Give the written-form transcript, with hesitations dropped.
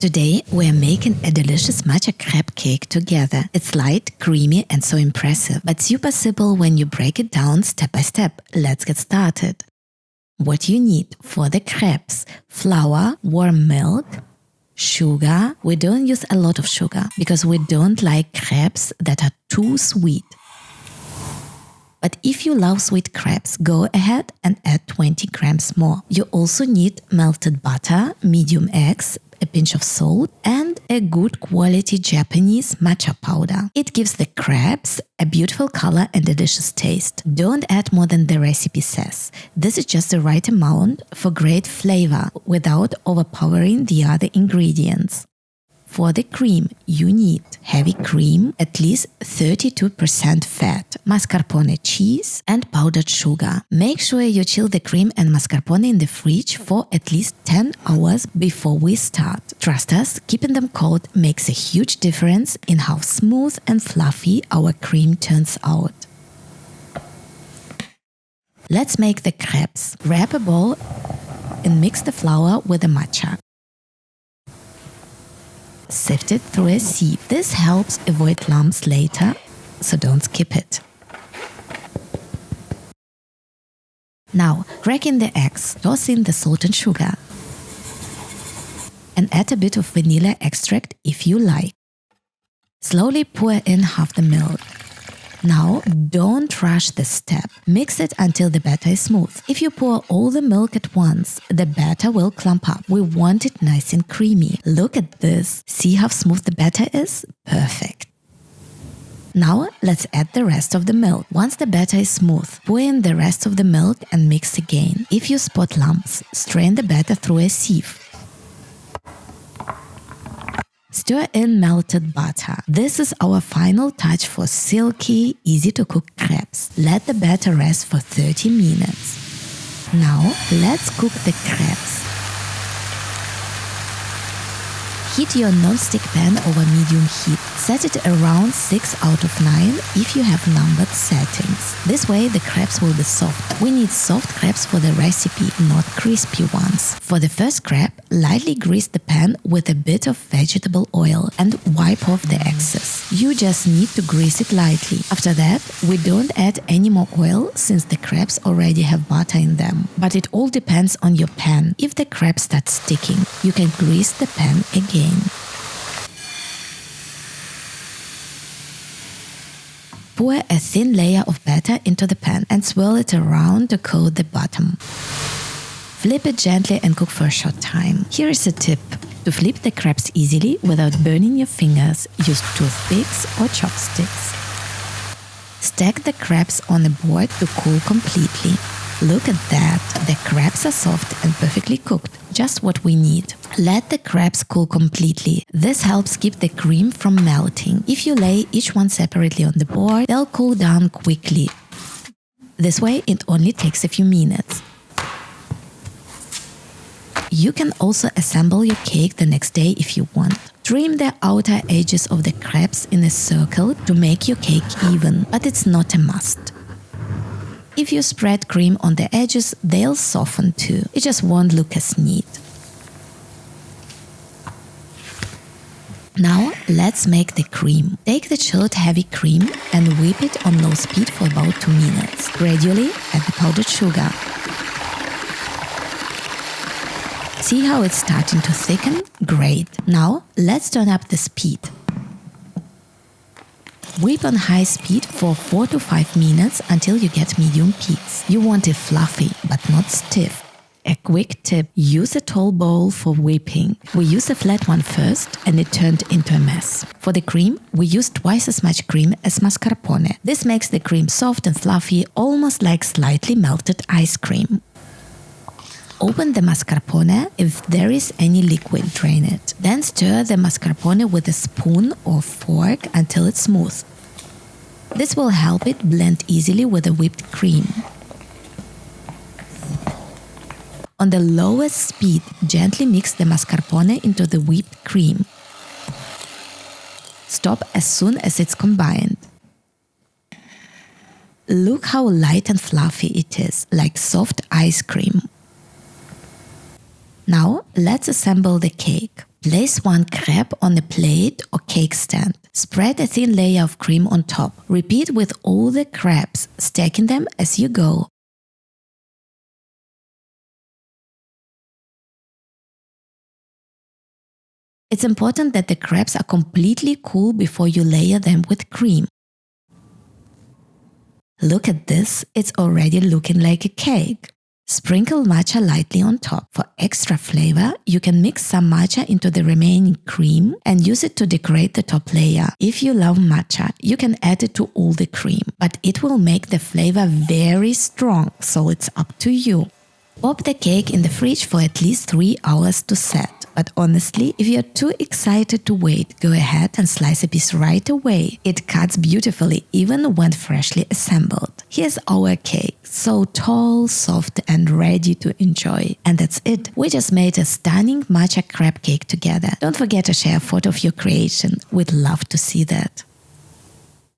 Today we're making a delicious matcha crepe cake together. It's light, creamy and so impressive, but super simple when you break it down step by step. Let's get started. What you need for the crepes: flour, warm milk, sugar. We don't use a lot of sugar because we don't like crepes that are too sweet. But if you love sweet crepes, go ahead and add 20 grams more. You also need melted butter, medium eggs, a pinch of salt, and a good quality Japanese matcha powder. It gives the crepes a beautiful color and delicious taste. Don't add more than the recipe says. This is just the right amount for great flavor without overpowering the other ingredients. For the cream, you need heavy cream, at least 32% fat, mascarpone cheese, and powdered sugar. Make sure you chill the cream and mascarpone in the fridge for at least 10 hours before we start. Trust us, keeping them cold makes a huge difference in how smooth and fluffy our cream turns out. Let's make the crepes. Grab a bowl and mix the flour with the matcha. Sift it through a sieve. This helps avoid lumps later, so don't skip it. Now, crack in the eggs, toss in the salt and sugar, and add a bit of vanilla extract if you like. Slowly pour in half the milk. Now, don't rush this step. Mix it until the batter is smooth. If you pour all the milk at once, the batter will clump up. We want it nice and creamy. Look at this. See how smooth the batter is? Perfect. Now, let's add the rest of the milk. Once the batter is smooth, pour in the rest of the milk and mix again. If you spot lumps, strain the batter through a sieve. Stir in melted butter. This is our final touch for silky, easy-to-cook crepes. Let the batter rest for 30 minutes. Now, let's cook the crepes. Heat your non-stick pan over medium heat. Set it around 6 out of 9 if you have numbered settings. This way the crepes will be soft. We need soft crepes for the recipe, not crispy ones. For the first crepe, lightly grease the pan with a bit of vegetable oil and wipe off the excess. You just need to grease it lightly. After that, we don't add any more oil since the crepes already have butter in them. But it all depends on your pan. If the crepes start sticking, you can grease the pan again. Pour a thin layer of batter into the pan and swirl it around to coat the bottom. Flip it gently and cook for a short time. Here is a tip. To flip the crepes easily without burning your fingers, use toothpicks or chopsticks. Stack the crepes on a board to cool completely. Look at that! The crepes are soft and perfectly cooked, just what we need. Let the crepes cool completely. This helps keep the cream from melting. If you lay each one separately on the board, they'll cool down quickly. This way, it only takes a few minutes. You can also assemble your cake the next day if you want. Trim the outer edges of the crepes in a circle to make your cake even, but it's not a must. If you spread cream on the edges, they'll soften too. It just won't look as neat. Now, let's make the cream. Take the chilled heavy cream and whip it on low speed for about 2 minutes. Gradually, add the powdered sugar. See how it's starting to thicken? Great! Now, let's turn up the speed. Whip on high speed for 4 to 5 minutes until you get medium peaks. You want it fluffy, but not stiff. A quick tip, use a tall bowl for whipping. We used a flat one first and it turned into a mess. For the cream, we used twice as much cream as mascarpone. This makes the cream soft and fluffy, almost like slightly melted ice cream. Open the mascarpone. If there is any liquid, drain it. Then stir the mascarpone with a spoon or fork until it's smooth. This will help it blend easily with the whipped cream. On the lowest speed, gently mix the mascarpone into the whipped cream. Stop as soon as it's combined. Look how light and fluffy it is, like soft ice cream. Now, let's assemble the cake. Place one crepe on a plate or cake stand. Spread a thin layer of cream on top. Repeat with all the crepes, stacking them as you go. It's important that the crepes are completely cool before you layer them with cream. Look at this, it's already looking like a cake. Sprinkle matcha lightly on top. For extra flavor, you can mix some matcha into the remaining cream and use it to decorate the top layer. If you love matcha, you can add it to all the cream, but it will make the flavor very strong, so it's up to you. Pop the cake in the fridge for at least 3 hours to set. But honestly, if you're too excited to wait, go ahead and slice a piece right away. It cuts beautifully even when freshly assembled. Here's our cake, so tall, soft and ready to enjoy. And that's it. We just made a stunning matcha crepe cake together. Don't forget to share a photo of your creation. We'd love to see that.